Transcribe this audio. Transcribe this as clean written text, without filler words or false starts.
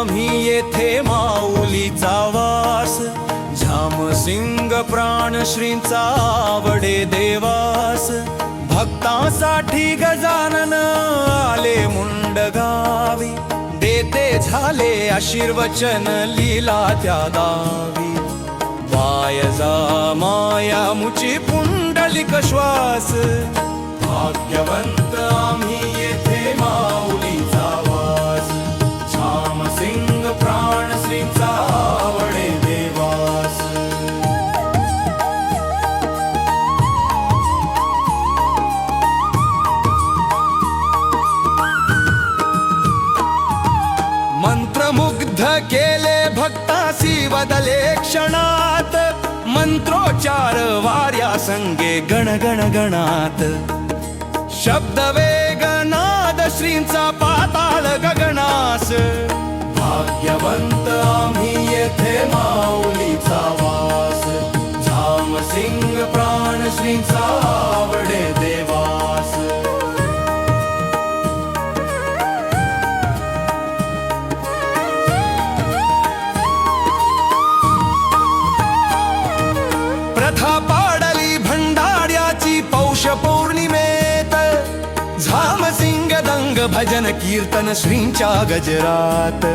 आम्ही येथे माऊलीचा वास, झामसिंग प्राणश्रींचा आवडे देवास. भक्तांसाठी गजानन आले मुंडगावी, देते झाले आशीर्वचन लीला त्या दावी. वायजा माया मुची पुंडलिक श्वास, भाग्यवंत आम्ही येथे माऊलीचा वास, झामसिंग प्राणश्रींचा आवडे देवास. मंत्रमुग्ध केले भक्तासी बदले क्षणात, मंत्रोच्चार वार्या संगे गण गण गणात. शब्द वेगनाद श्रींचा पाताल गगनास, भाग्यवंत आम्ही येथे माऊलीचा वास, झामसिंग प्राणश्रींचा आवडे देवास. प्रथा पाडली भंडाऱ्याची पौष पौर्णिमेत, झामसिंग दंग भजन कीर्तन श्रींच्या गजरात.